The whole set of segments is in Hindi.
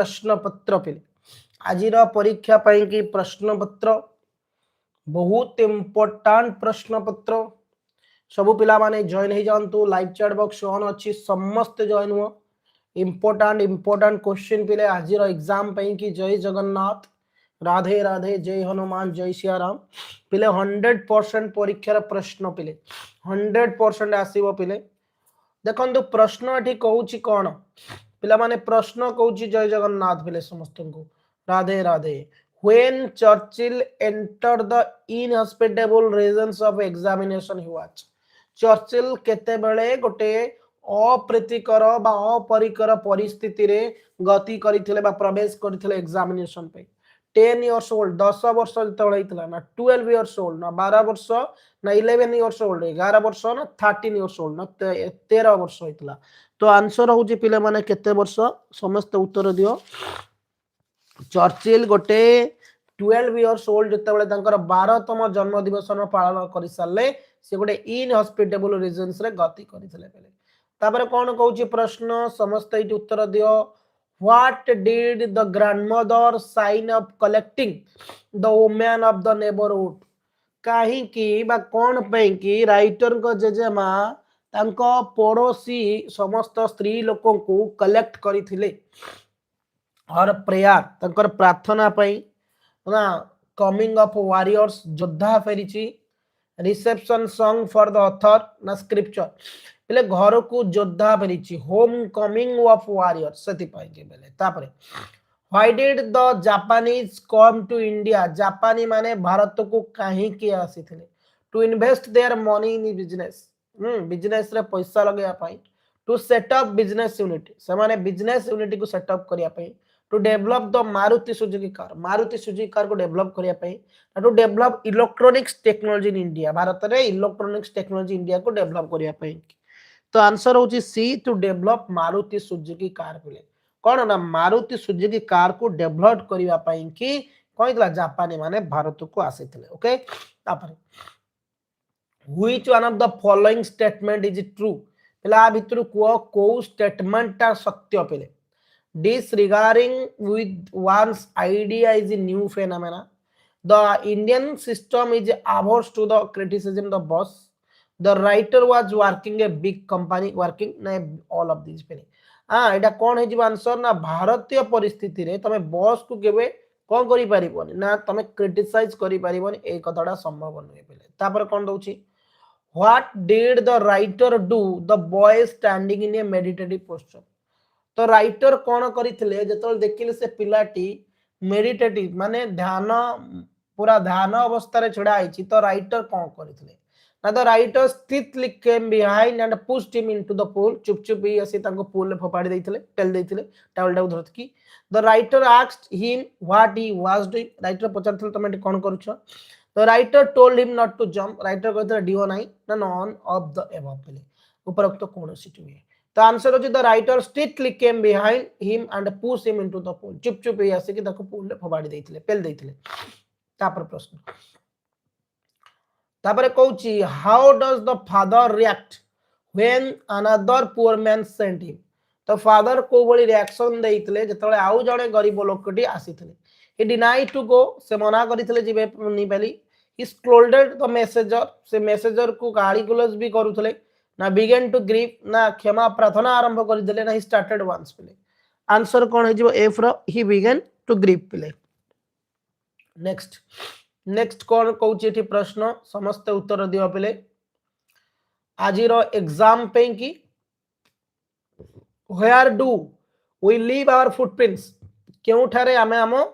प्रश्न पत्र पिले आज परीक्षा की प्रश्न पत्र बहुत इम्पोर्टाट प्रश्न पत्र सबु पिला माने जॉइन हो जातु लाइव चैट बॉक्स ऑन अच्छी समस्त जॉइन हुआ इम्पोर्टाट क्वेश्चन पिले आज एग्जाम की जय जगन्नाथ राधे राधे जय हनुमान जय सियाराम पिले 100% परीक्षार प्रश्न पिले 100% आसव पिले देखो प्रश्न ये कहूँ कौन पिला माने प्रश्न कहूँ जय जगन्नाथ पिले समस्त को Radhe Radhe when Churchill entered the inhospitable regions of examination he was Churchill केतेबेले गोटे अप्रीतिकर बा अपरिकर परिस्थिति रे गति करथिले बा प्रवेश करथिले एग्जामिनेशन पे 10 इयर्स ओल्ड 10 वर्ष जतबेले हितला ना 12 इयर्स ओल्ड ना 12 वर्ष ना 11 इयर्स ओल्ड 11 वर्ष ना 13 इयर्स ओल्ड ना 13 वर्ष हितला तो आंसर होउची पिले माने केते वर्ष समस्त उत्तर दियो चर्चिल गोटे 12 इयर्स ओल्ड जतबेले तांकर 12तम जन्म दिवस पालन करि साले से गोटे इनहॉस्पिटेबल रीजन्स रे गति करथिले पले तापर कोन कहूची प्रश्न समस्त इट उत्तर दियो what did the grandmother sign of collecting the women of the neighbourhood काहे की बा कोन पे की राइटर को जेजेमा तांको पड़ोसी समस्त स्त्री लोकों को कलेक्ट करथिले और प्रेयर तांकर प्रार्थना पई ना कमिंग ऑफ वॉरियर्स योद्धा फेरिची reception song for the author ना स्क्रिप्चर पहले घर को योद्धा फेरिची होम कमिंग ऑफ वॉरियर सेति पाई के बेले तापरे why did the Japanese come to India जापानी माने भारत को काहे के आसीथिले to invest their money in business business रे पैसा लगेया पाई टू सेट अप बिजनेस यूनिट से माने बिजनेस यूनिट को सेट अप करिया पाई to develop the Maruti Suzuki car को डेवलप करिया पाई to develop electronics technology in India भारत रे इलेक्ट्रॉनिक्स टेक्नोलॉजी इंडिया को डेवलप करिया पाई तो आंसर होची C to develop Maruti Suzuki car पिले कोन ना मारुति सुजुकी कार को डेवलप करिया पाई कि कहितला जापानी माने भारत को आसीथिले ओके तापर which one of the following statement is true पिला भितरु को स्टेटमेंट ता सत्य पिले disregarding with one's idea is a new phenomena the Indian system is averse to the criticism the boss the writer was working a big company working na all of these pele एटा कोन हे जीव आंसर ना भारतीय परिस्थिति रे तमे बॉस को केबे कोन करि परिबोनी ना तमे क्रिटिसाइज करि परिबोनी ए कथाडा संभव नय पेले तापर कोन दउची what did the writer do the boy standing in a meditative posture तो राइटर कौन करथिले जतल देखिले से पिलाटी मेडिटेटिव माने ध्यान पूरा ध्यान अवस्था रे छडा आइछि तो राइटर कौन करथिले ना द राइटर स्थितली came behind and pushed him into the pool चुप चुप ही आसी तांको पूल ले फोपाडी दैथिले टेल दैथिले टावल डाउ धरतकी the writer asked him what he was doing writer पचारथिले तमे कोन करूछ the writer told him not to jump writer कहथिले डिओ नाही ना नॉन ऑफ द एबव पेले उपरोक्त कोन सिटुए The answer is the writer strictly came behind him and pushed him into the pool. चुप चुप ही आसे कि ताको पूल ले फोबाडी दैथिले पेल दैथिले तापर प्रश्न तापर कहूची how does the father react when another poor man sent him तो फादर को बड़ी रिएक्शन दैथिले जतले आउ जणे गरीब लोकटी आसीथिले ही डिनाइड टू गो से मना करिथिले जिबे नि पेली ही स्कोल्डेड द मैसेजर से मैसेजर को गाली गुलज भी करूथिले ना बिगेन टू ग्रीव ना क्षमा प्रार्थना आरंभ कर देले ना ही स्टार्टेड वंस पिले आंसर कोन हे जिवो एफ रो ही बिगेन टू ग्रीव पिले नेक्स्ट कोन कहूची एठी प्रश्न समस्त उत्तर दियो पिले आजिरो एग्जाम पे की where do we leave our footprints केउ ठारे आमे हमो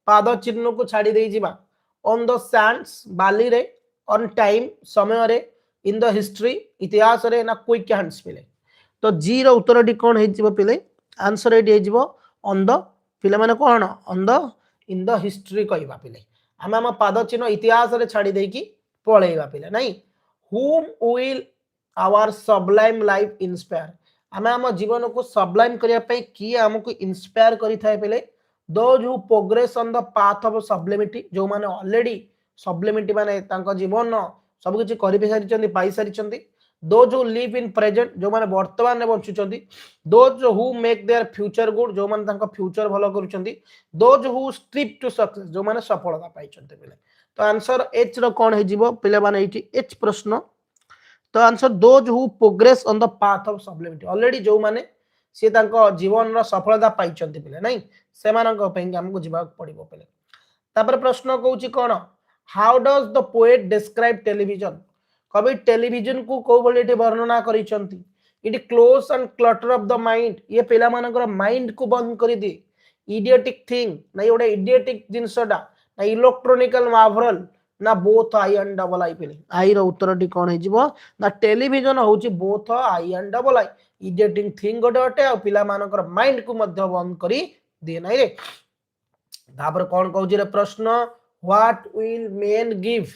पाद चिन्ह को छाडी देई जिबा ऑन द सैंड्स बाली रे ऑन टाइम समय रे इन द हिस्ट्री इतिहास रे ना क्विक हैंड्स पिले तो जी रो उत्तर डी कोन हे जिवो पिले आंसर एडी हे जिवो ऑन द पिले माने कोन on the in the history कहबा पिले हम हम पाद चिन्ह इतिहास रे छाडी देई की पळेबा पिले नाही whom will our sublime life inspire हम हम जीवन को सबलाइम करिया पे की हमको इंस्पायर करि थाए पिले those who progress on the path of sublimity जो माने ऑलरेडी सबलिमिटी माने तांको जीवन सब किछि करि सारिचंदी पाई सारिचंदी those who live in present जो माने वर्तमान में बंचुचंती, those who make their future good जो माने तांको फ्यूचर भलो करूचंती, those who strive to success जो माने सफलता पाइचंती पिले। तो आंसर एच रो कोन हे जिवो पिले माने एठी एच प्रश्न। तो answer those who progress on the path of sublimity already जो माने से तांको जीवन रो सफलता पाइचंती पिले नहीं से मानक पे हमको जीवा पड़िबो पिले। तापर प्रश्न कहूची कोन, how does the poet describe television, कवि टेलीविजन को को बोले वर्णना करिसंती, it close and clutter of the mind ये पिला मानकर माइंड को बंद करि दे, इडियोटिक थिंग नहीं ओडे इडियोटिक जिंसडा ना इलेक्ट्रॉनिकल मार्वल ना बोथ आई एंड डबल आई पिले। आई रो उत्तर टी कोन हे जिवो ना टेलीविजन होची both I and double I, idiotic thing गोटे अटे आ पिला मानकर माइंड को मध्य बंद करि दे नै रे। तापर कौन कहूँ रे प्रश्न, what will men give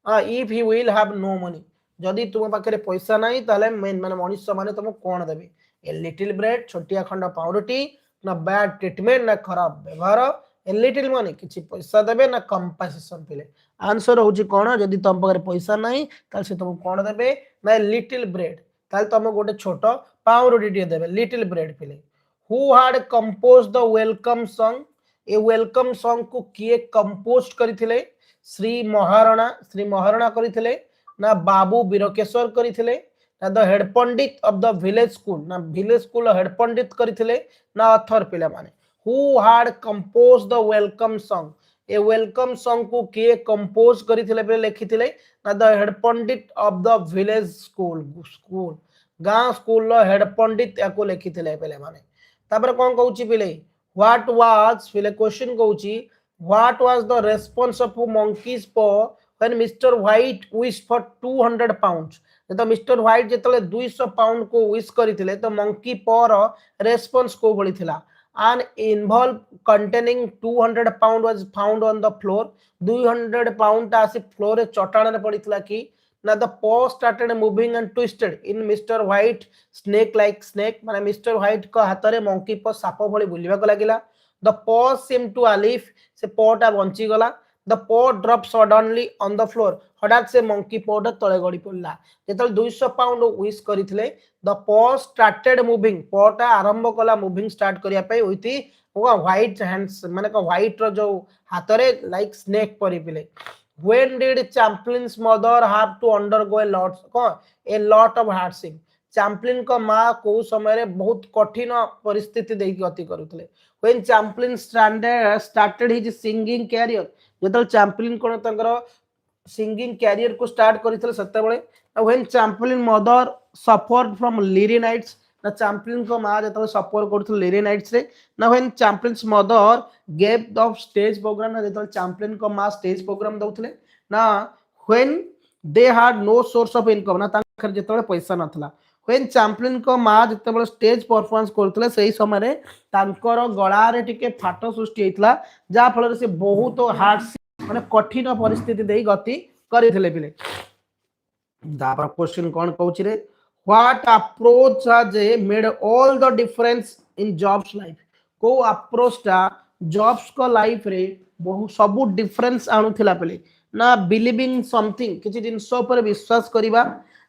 if he will have no money, जदि तुम पाखे पैसा नहीं ताले मेन माने मनुष्य माने तुम कौन देबे, ए लिटिल ब्रेड छोटिया खंड पाउरुटी ना बैड ट्रीटमेंट ना खराब व्यवहार, ए लिटिल मनी किछि पैसा देबे ना कंपनसेशन पिले। आंसर होची कोन, जदि तुम पाखे पैसा नहीं ताले से तुम कौन देबे ना लिटिल ब्रेड, ताले तुम गोटे छोट पाउरुटी देबे लिटिल ब्रेड पिले। Who had compose the welcome song, A welcome song को किए कंपोज करथिले, श्री महाराणा करथिले ना बाबू बीरकेश्वर करथिले ना the head Pandit of the village school ना विलेज स्कूल हेड पंडित करथिले ना अथर पिला माने। Who had compose the welcome song, A welcome song को किए कंपोज करथिले पे लिखिथिले ना the head Pandit of the village school गां स्कूल लो हेड पंडित याको लिखिथिले पे माने। तापर कोन कहूची पिले, what was फिले क्वेश्चन कहूची, what was the response of monkey's paw when Mr. White wished for 200 pounds, तो मिस्टर व्हाइट जेतले 200 पाउंड को विश करिथिले तो मंकी पॉ रो रेस्पॉन्स को बोली थिला, an envelope containing 200 pound was found on the floor, 200 pound आसी फ्लोर रे चटाण रे पड़िथिला कि ना the paw started moving and twisted in Mr. White snake like snake, माने मिस्टर व्हाइट को हाथ रे मंकी पॉ साप भली बुलिबा को लागिला, the paw seemed to alive से पॉ टा बंची गला, the paw dropped suddenly on the floor, हठात से मंकी पॉ टा तळे गडी पड़ला, जेतल 200 पाउंड विश करिथिले the paw started moving, पॉ टा आरंभ कला मूविंग स्टार्ट करिया पे होइती व्हाइट हैंड्स माने को व्हाइट रो जो हाथ रे लाइक स्नेक परि पिले। When did Chaplin's mother have to undergo a lot of hardship, चैम्पलिन को माँ को समय बहुत कठिन परिस्थिति देकी गति करुले। When Chaplin started his singing career, जेतल चैम्पलिन कोन तंगर सिंगिंग कैरियर को स्टार्ट करितले सत्ते बेले। When Chaplin mother suffered from laryngitis, ना चैम्पलिन को माँ जेतल सफर करथले laryngitis रे ना। When Chaplin's mother gave the stage program, ना जेतल चैम्पलिन को माँ स्टेज प्रोग्राम दउथले ना। When they had no source of income, ना तांकर जेतल पैसा नथला। When Chaplin को माँ जेतबेले स्टेज परफॉर्मेंस करथले सेही समय रे तांकर गळा रे टिके फाट सृष्टि हेतला, जा फल रे से बहुत हार्ड माने कठिन परिस्थिति देई गति करिथिले पिले। दापर क्वेश्चन कोन कहूची रे, what approach has made all the difference in jobs life, को अप्रोच टा जॉब्स को लाइफ रे बहुत सब डिफरेंस आनुथिला पिले ना। बिलीविंग समथिंग किछि जिंस ऊपर विश्वास करिबा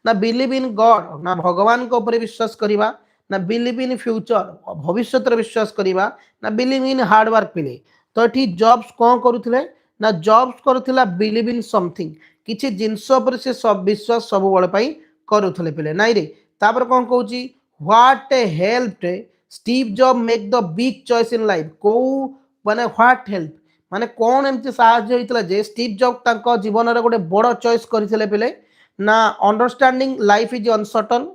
ना, बिलीव इन गॉड ना भगवान को ऊपर विश्वास करिबा ना, बिलीव इन फ्यूचर भविष्य रे विश्वास करिबा ना, बिलीव इन हार्ड वर्क पिले। तो एठी जॉब्स कोन करूथिले ना, जॉब्स करूथिला बिलीव इन समथिंग किछि जिंस ऊपर से सब विश्वास सब बळ पई करूथिले पिले नाइ रे। तापर कोन कहूची, what helped Steve Job make the big choice in life, को माने व्हाट हेल्प माने कोन एमति साहाय्य होइतला जे स्टीव जॉब तांको जीवन रे गोटे बड़ चॉइस करिथिले पिले ना। अंडरस्टैंडिंग लाइफ इज अनसर्टन,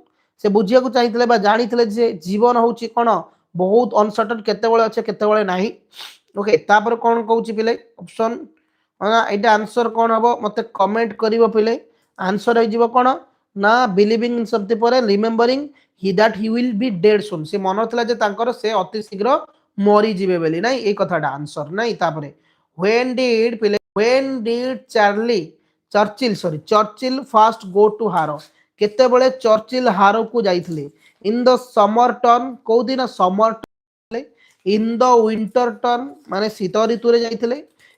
से बुझिया को चाहिथिले बा जानिथिले जे जीवन होची कोन बहुत अनसर्टन, केते बेले अछि केते बेले नाही। ओके तापर कोन कहूची पिले ऑप्शन ना, एटा आंसर कोन हबो मते कमेंट करिवो पिले। आंसर होई जिवो कोन ना, बिलीविंग इन समथिंग पर remembering he that he will be dead soon, से मन थला जे तांकर से अति शीघ्र मरी जिवे बेली नाही, ए कथाटा आंसर नाही। तापरे व्हेन डिड पिले, when did Churchill first go to Harrow, केते बेले चर्चिल हारो को जाइथिले। इन द समर टर्न, को दिन summer term, in the winter term माने शीत ऋतु रे जाइथिले,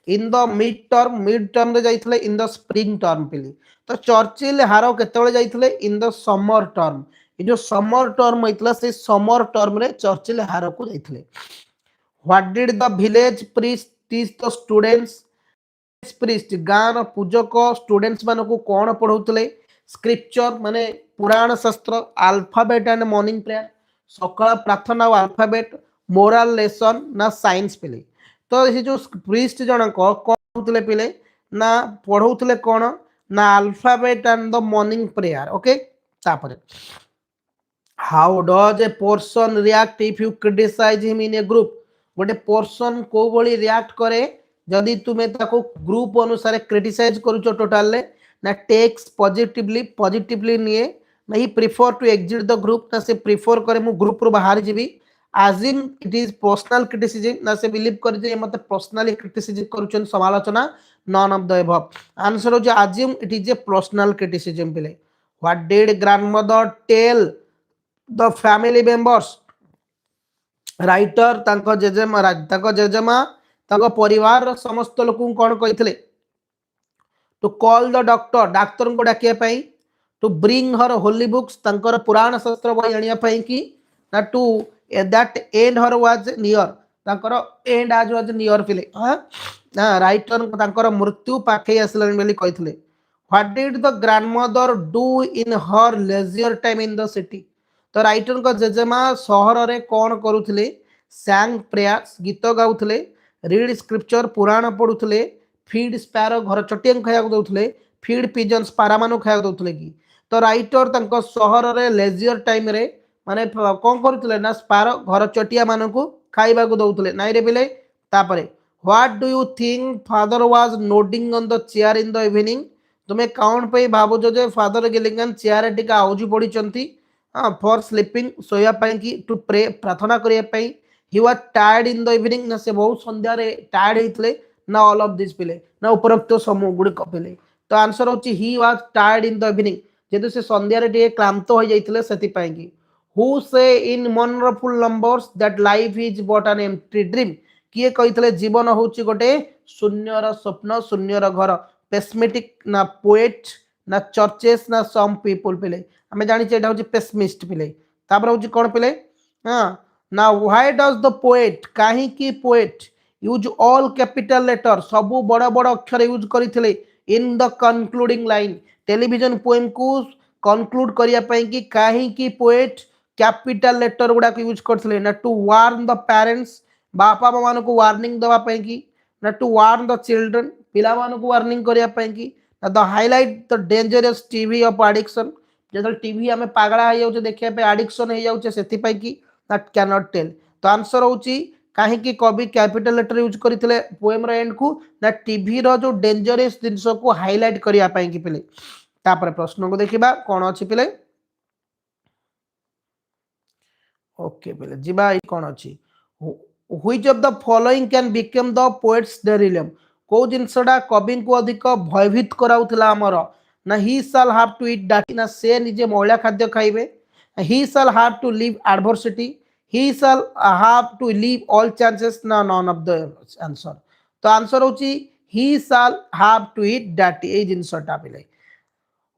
इन द मिड टर्म रे जाइथिले इन द स्प्रिंग टर्म पिले तो चर्चिल हार केतेबेले जाइथिले इन द समर टर्म ये जो समर टर्म होइतला से समर टर्म रे चर्चिल हार को जाइथिले what did the village priest teach the students priest गाँव पूजक स्टूडेंट्स मान को कौन पढ़ाऊले स्क्रिप्चर माने पुराण शास्त्र अल्फाबेट एंड मॉर्निंग प्रेयर सकाळ प्रार्थना और अल्फाबेट मोरल लेसन ना साइंस पिले तो ये जो प्रीस्ट जनक कौन पढ़ाऊले पिले ना पढ़ाऊले कौन ना alphabet and the morning prayer okay तापर how does a person react if you criticise him in a group गोटे पर्सन को भली रिएक्ट करे जदि तुम्हें ताको ग्रुप अनुसार क्रिटिसाइज करूचो टोटल ना टेक्स पॉजिटिवली निए ना he prefer to exit the group ना से प्रिफर करे मु ग्रुप रो बाहर जीवी आजिम इट इज पर्सनल क्रिटिसिज्म ना से बिलीव कर जे मते पर्सनली क्रिटिसिज्म करूचन समालोचना none of the above answer हो जे आजिम it is a personal criticism पिले what did grandmother tell the family members writer जेजेमा परिवार समस्त लोक कौन कही टू कॉल द डॉक्टर डाक्तर को डाकिया to bring her holy books पुराण शास्त्र बही आने की ना to that end her was near end आज वाज नियर फिले हाँ राइटर मृत्यु पाखे आसलानी कही what did the grandmother do in her leisure time in the city तो राइटर को जेजेमा सहर रे कौन करुले सैंग प्रेयर्स गीत गाउले रीड स्क्रिप्चर पुराण पढ़ुले फीड स्पैरो घर चटिया खाया दौले फीड पिजन्स पारा मान खाया दौले कि तो राइटर सहर रे लेजर टाइम रे माने कौन करुले ना स्पारो घर चटिया मान को खाइबा दौले नाई रे बिले तापरे what do you think father was noting on the chair in the evening तुम्हें कौन पे भावुज जे फादर गिलिंगन चेयर टिके आउजी पड़ीचंती फॉर स्लीपिंग सोया कि टू प्रे प्रार्थना करने ही was tired in the evening ना से बहुत संध्या रे टायर्ड होते ना ऑल ऑफ दिस पिले ना उपरोक्त समूह गुड़िक पिले तो आंसर होची he was tired in the evening जेतु से संध्या रे टिके क्लांत हो जाइतिले सेति पई कि who say in wonderful numbers that life is but an empty dream किए कहितले जीवन होची गोटे शून्यर स्वप्न शून्यर घर पेस्मेटिक ना पोएट ना चर्चेस ना सम पीपल पिले आम जानी एटा हूँ पेसमिस्ट पिले तापर हूँ कौन पिले हाँ ना व्हाई डज द पोएट कहीं poet use all capital letter सबू बड़ बड़ अक्षर यूज करते in the concluding line television poem को कनक्लूड करने कि कहीं पोएट कैपिटल लेटर गुड़ा यूज करते ना टू वार्न द पेरेंट्स बापा मान को वार्निंग देवाई कि ना टू वार्न द चिल्ड्रन पिला मान को वार्निंग करने कि the highlight the dangerous TV of addiction जो टीवी आम पागला हो देखा आडिक्शन हो जाऊे से दैट कैन नॉट टेल तो आंसर होची कहीं कवि कैपिटल लेटर यूज करते पोएम एंड को ना टीवी रो जो डेंजरस जिनस को हाईलाइट करने कि पिले तापर प्रश्न को देखा कौन अच्छी पिले ओके पिले जीवा कौन अच्छी which of the following can become the poet's delirium को जिनसटा कवि को अधिक भयभीत कराउथला हमर ना ही साल हैव टू ईट डाटी ना से निजे मैला खाद्य खाइबे he shall have to live adversity he shall have to live all chances ना नॉन ऑफ द आंसर तो आंसर होची he shall have to eat डाटी ए जिनसटा पिले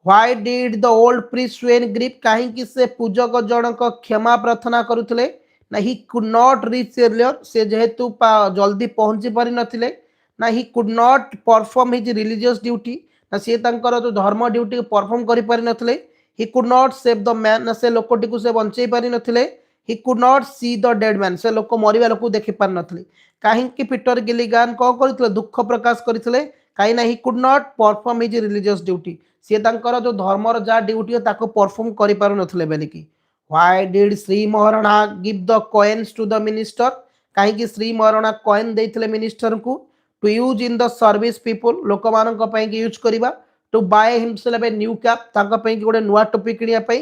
why did the old priest वेन ग्रीप कहीं से पूजक जनक क्षमा प्रार्थना करुले ना he could not reach earlier से जेहेतु जल्दी पहुंची पारि नथिले ना he could not perform his religious duty ना सी जो धर्म ड्यूटी परफॉर्म कर पारि नथिले he could not save the man ना से लोकटी को से बंचई पारि नथिले he could not see the dead man से लोक मरिबा लोक देखि पारि नथिले कहीं पीटर गिलिगान कौन करथिले दुख प्रकाश करथिले कहीं ना he could not perform his religious duty सी जो धर्मर जहाँ ड्यूटी ताको परफॉर्म कर पारु नथिले बेलिकी why did Shri Maharana give the coins to the minister कहीं श्री महाराणा कॉइन देथिले मिनिस्टर को to use in the service people लोक मानक पई कि यूज करिबा to buy himself a new cap तांका पई कि गोटे नुआ टोपी किनिया पई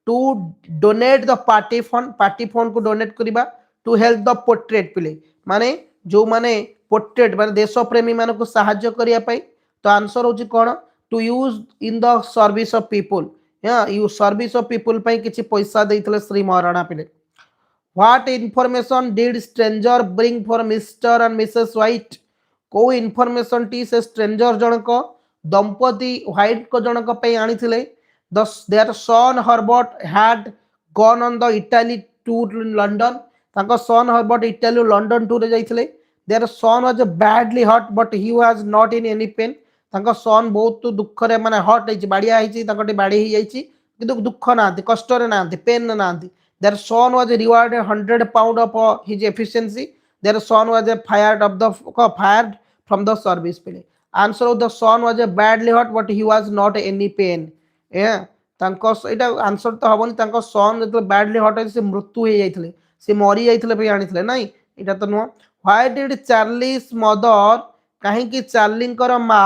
to donate the party fund को डोनेट करिबा टू हेल्प द पोर्ट्रेट पिले माने जो माने पोर्ट्रेट माने देश प्रेमी मान को सहाय्य करिया पई तो आंसर होची कोन to use in the service of people यू सर्विस ऑफ पीपल पई किछि पैसा देइतले श्री महाराणा पिले what information did stranger bring for Mister and Missus White को इनफॉरमेशन टी से स्ट्रेंजर जनक दंपति व्हाइट को जनक पे आनिथिले their son Herbert had gone on the Italy tour London तांको son Herbert Italy London tour रे जाइथिले their son was badly hurt but he was not in any pain तांको सन बहुत दुख रे माने हर्ट हेछि बाडिया हेछि तांकोटी बाडी हे जाइछि किंतु दुख नांति कष्ट रे नांति पेन नांति their son was rewarded 100 pound of his efficiency their son was fired from the service pile answer of the son was a badly hurt but he was not any pain yeah तांको एटा आंसर तो हबनी तांको सन जतले बैडली हर्ट से मृत्यु हे जाइथिले से मरी जाइथिले पे आनिथिले नाही एटा तो no why did Charlie's mother काहे कि चार्ली कर मा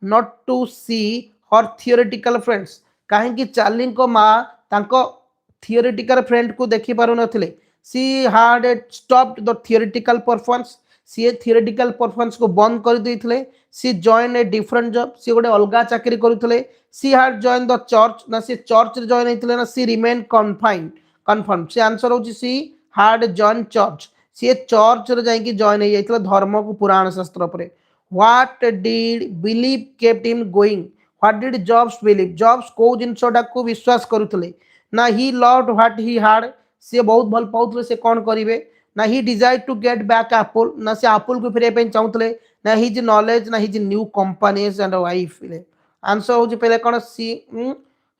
not to see her theoretical friends काहे कि चार्ली को मा तांको थियोरेटिकल फ्रेंड को देखि पारु नथिले she had stopped the theoretical performance सी थियोरेटिकल परफॉर्मेंस को बंद कर देथिले she join a different job सी गोटे अलगा चाकरी करुथिले she had join the church ना सी चर्च रे जॉइन हेतिले ना सी रिमेन कन्फर्म सी आंसर होची सी हैड जॉइन चर्च सी चर्च रे जाई कि जॉइन हे जाइथिले धर्म को पुराण शास्त्र परे what did believe kept him going what did Jobs believe Jobs को जिंसटा को विश्वास करुथिले ना he loved what he had सी बहुत भल पाउथले से कोन करिवे ना he desire to get back Apple ना से एप्पल को फेरे पे चाहूतले ना हिज नॉलेज ना his new companies and wife answer हो पहले कौन सी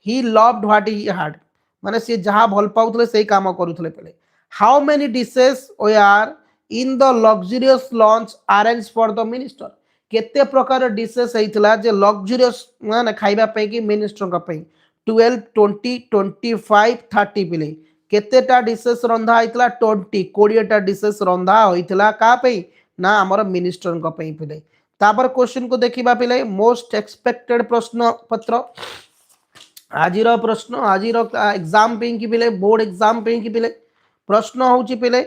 he loved what he had माने सी जहां भल पाउथले सही काम करूथले पहले how many dishes were in the luxurious lunch arrange for the minister केते प्रकार डिशेस हेतिला जे लग्जरियस माने खाइबा पे कि मिनिस्टर का पे 12 20 25 30 पिले केतेटा डिशेस रंधा होइतला 20 20टा डिशेस रंधा होइतला का पे ना हमर मिनिस्टर का पे पिले तापर क्वेश्चन को देखिबा पिले मोस्ट एक्सपेक्टेड प्रश्न पत्र आजिर प्रश्न आजिर एग्जाम पे कि पिले बोर्ड एग्जाम पे कि पिले प्रश्न होची पिले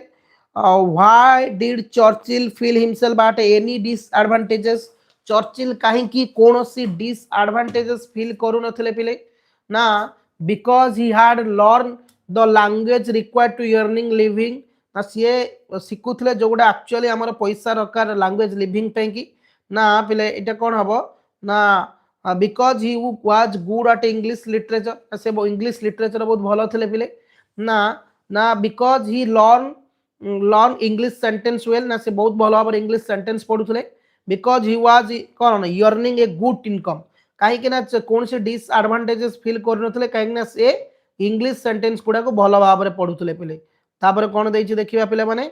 why did Churchill feel himself at any disadvantages Churchill काहे कि कोनोसी डिसएडवांटेजेस फील करू नथिले पिले ना because he had learn the language required to earning living ना सी शिखुले जो गोटे एक्चुअली आमर पैसा दरकार लैंग्वेज लिविंग पे कि ना पिले एटा कोन हबो ना because he was good at English literature से इंग्लिश लिटरेचर बहुत भलो थिले पिले ना ना because he learn English sentence well ना से बहुत भलो भाव इंग्लिश सेंटेंस पढुथले बिकॉज ही वाज कोन अर्निंग ए गुड इनकम काहे कि ना कौन से डिसएडवांटेजेस फील कर नथले काहे ना से इंग्लिश सेंटेंस गुडा को भलो भाव में पढुथले पिले तापर कोन दैछि देखिबा पिले माने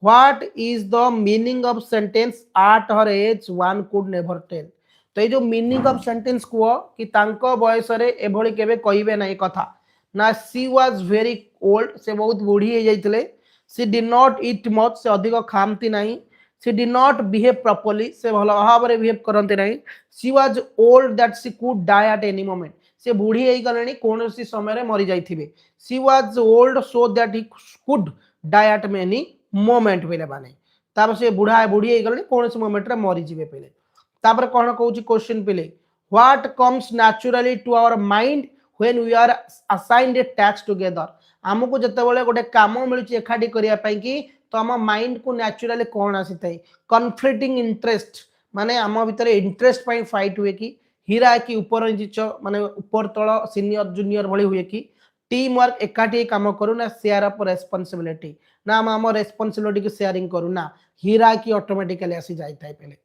what is the meaning of sentence at her age one could never tell तो ये जो मीनिंग ऑफ सेंटेंस को कि तांको बयस रे एभली केबे कहिबे नै कथा ना सी वाज वेरी ओल्ड से बहुत बूढ़ी हे जाइतले she did not eat much से अधिक खामती नहीं she did not behave properly से भलो भाव रे बिहेव करंती नहीं she was old that she could die at any moment से बूढ़ी हे गलेनी कोनोसी समय रे मरि जाइथिबे she was old so that he could die at many moment बेले माने तापर से बुढ़ा बुढ़ी हे गलेनी कोनोसी मोमेंट रे मरि जिवे पेले तापर कोन कहूची क्वेश्चन पेले what comes naturally to our mind when we are assigned a task together हमको जते बेले गोटे काम मिलुची एखाडी करिया पई कि तो हम माइंड को नेचुरली कोन आसीतै कॉन्फ्लिक्टिंग इंटरेस्ट माने हम भीतर इंटरेस्ट पई फाइट हुए कि हीरा कि ऊपर नीच माने ऊपर तळ सीनियर जूनियर भली हुए कि टीम वर्क एकाठी काम करू ना शेयर अप रेस्पोंसिबिलिटी ना हम रेस्पोंसिबिलिटी की शेयरिंग करू ना हीरा कि ऑटोमेटिकली आसी जाय थाय पहले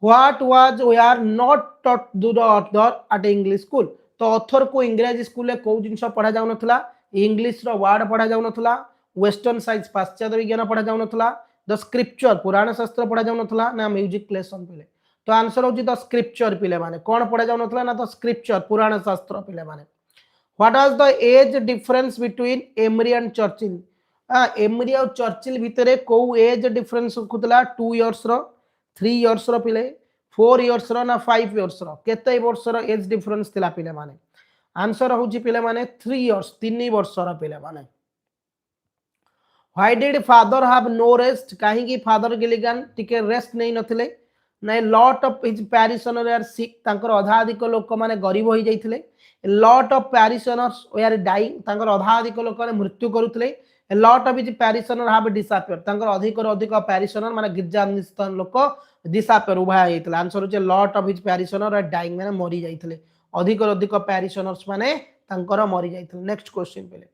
what was we are not taught to the author at English school तो ऑथर को इंग्रजी स्कूल में को जिंस पढ़ा जाउ नथला इंग्लिश रो वर्ड पढ़ा जाउ नथला वेस्टर्न साइंस पाश्चात्य विज्ञान पढ़ा जाउ नथला द स्क्रिप्चर पुराण शास्त्र पढ़ा जाउ नथला ना म्यूजिक लेसन पहले तो आंसर होची द स्क्रिप्चर पिले माने कोन पढ़ा जाउ नथला ना द स्क्रिप्चर पुराण शास्त्र पिले माने what was the age difference between emery and Churchill emery और चर्चिल भितरे को एज डिफरेंस खुतला 2 इयर्स रो 3 इयर्स रो पिले 4 इयर्स रो ना 5 इयर्स रो केते वर्ष रो एज डिफरेंस थिला पिले माने आंसर होची पिले माने 3 इयर्स 3 वर्ष रो पिले माने why did father have no rest काहे कि फादर गिलिगन टिके रेस्ट नै नथिले नै lot of his parishioner are sick तांकर अधाधिक लोक माने गरीब होई जाइथिले लॉट ऑफ पैरिशनर्स वे आर डाइंग तांकर अधाधिक लोक माने मृत्यु करूथिले A lot of his parishioner have disappeared. तांकर अधिक अधिक parishioner माने गिरजा निस्थान लोक disappear उभा हेतले. आंसर होचे lot of his parishioner are dying माने मरि जाइतले. अधिक अधिक parishioners माने तांकर मरि जाइतले. नेक्स्ट क्वेश्चन पेले.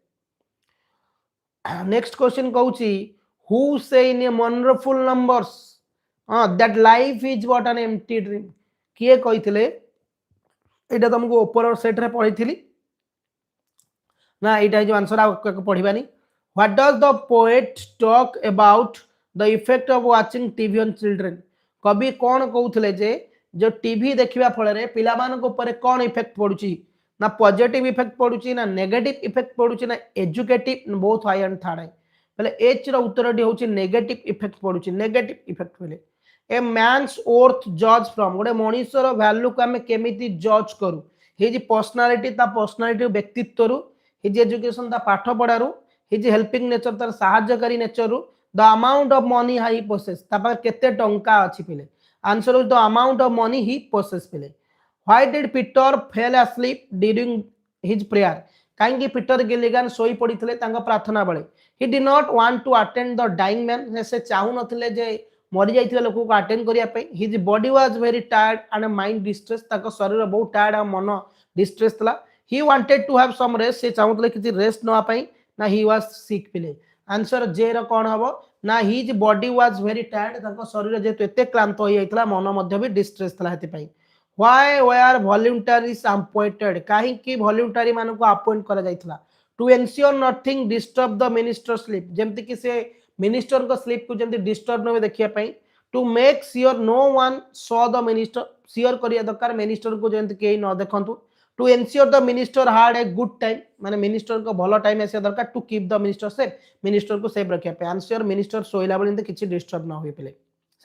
नेक्स्ट क्वेश्चन कहूची who say in a wonderful numbers that life is what an empty dream. किए कहितले एटा तुमको ऊपर सेट रे पढिथिली ना. एटा जो आंसर आ पढिबानी. What does the poet talk about the effect of watching TV on children? कवि कौन कहउथले जे जो टीवी देखिबा फल रे पिला मान को ऊपर कौन इफेक्ट पडुची ना पॉजिटिव इफेक्ट पडुची ना नेगेटिव इफेक्ट पडुची ना educative both high and third high. पहले एच रो उत्तर डी होची नेगेटिव इफेक्ट पडुची. नेगेटिव इफेक्ट पहले ए मैन्स वर्थ जज फ्रॉम गोटे मनुष्यर वैल्यू को आम केमिति जज करू हिज पर्सनालिटी ता पर्सनालिटी व्यक्तित्व रु हिज एजुकेशन ता पाठ पढ़ारू हिज हेल्पिंग नेचर तार सहायकारी नेचर रु the amount of money he possess तापर केते टंका अछि पिले. Answer is the amount of money he possess पिले. Why did Peter fell asleep during his prayer. काहेकि पीटर गिलिगन सोई पड़िथिले तांका प्रार्थना बेले. He did not want to attend the dying man. से चाहू नथिले जे मरि जाइथिले लोक को अटेंड करिया पे. His body was very tired and mind distress. ताका शरीर बहुत टायर्ड आ मन डिस्ट्रेस थला. He wanted to have some rest. से चाहूतले किछि रेस्ट नवा पई ना ही वाज सिक पिले. आंसर जे रो कोन हबो ना his body was very tired. ताका शरीर जेतु एते क्लांत होई जाइतला मन मध्ये भी डिस्ट्रेस थला हेति पई. Why were voluntaries appointed? काहे कि वॉलंटरी मानको अपॉइंट करा जाइतला to ensure nothing disturb the minister sleep. जेमति कि से मिनिस्टर को स्लीप को जेमति डिस्टर्ब न देखिया पई. To make sure no one saw the minister. Sure करिया दरकार मिनिस्टर को जेमति केही न देखंतु. To ensure the minister had a good time माने मिनिस्टर को भलो टाइम आसे दरकार. To keep the minister safe minister को सेफ रखिया पे. आंसर मिनिस्टर सोइला बलिंद किछि डिस्टर्ब न होई पेले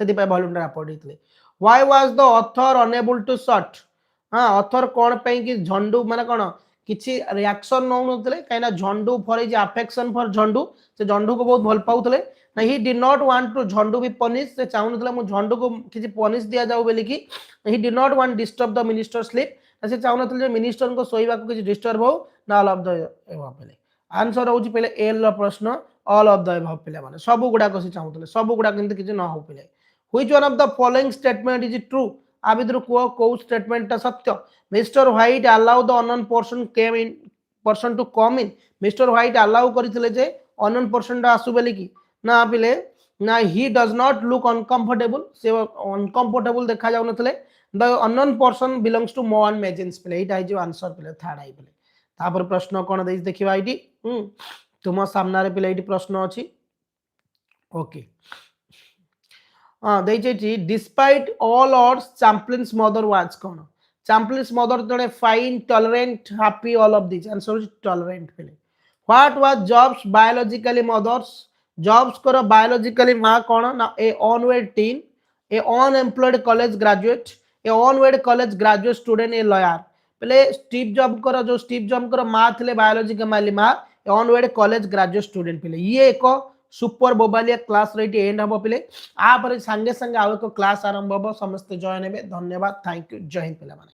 सेति पय वॉलंटरी अपॉइंट हितले. Why was the author unable to shut? हाँ ऑथर कौन पे कि झंडू माने कौन किछि रिएक्शन न नथले काइना Jhandu for is affection for Jhandu. से झंडू को बहुत भल पाउतले ना. He did not want to Jhandu be punish. से चाहू नथले मु झंडू को किछि पनिश दिया जाऊ बेली कि. ही did not want disturb the minister sleep. से चाहू नथले जे मिनिस्टर को सोइबा को किछि डिस्टर्ब हो ना. All of the above Pele. Answer होउची पेले एल रो प्रश्न ऑल ऑफ द एबव पेले माने सब गुडा को से चाहूतले सब गुडा किंतु किछि न हो पेले. Which one of the following statement is true? आबिद्रु को स्टेटमेंट ता सत्य. Mister White allow the unknown person to come in. Mister White allow करितले जे अननोन पर्सन ता आसु बेली कि ना पिले ना. He does not look uncomfortable. से अनकंफर्टेबल देखा जाउ नथले. The unknown person belongs to Mohan मेजेंस पिले. एटा जो आंसर पिले थर्ड आई पिले. तापर प्रश्न कोन देई देखिबा एटी तुम सामना रे पिले एटी प्रश्न अछि. Okay despite all odds Chaplin's mother was कौन. Chaplin's mother जड़े fine tolerant happy all of this. Answer is tolerant पेले. What was Jobs biologically mother's. Jobs को बायोलॉजिकली मां कौन ना. A unwed teen a unemployed college graduate a unwed college graduate student a lawyer. पहले स्टीव जॉब को जो स्टीव जॉब को मां थिले बायोलॉजिकल माली मां अनवेड कॉलेज ग्रेजुएट स्टूडेंट पेले. ये एक सुपर बोबालिया क्लास रेट एंड हम पे. आप संगे संगे आउ एक क्लास आरंभ हम समस्त जॉइन हे. धन्यवाद. Thank you. जय हिंद पे.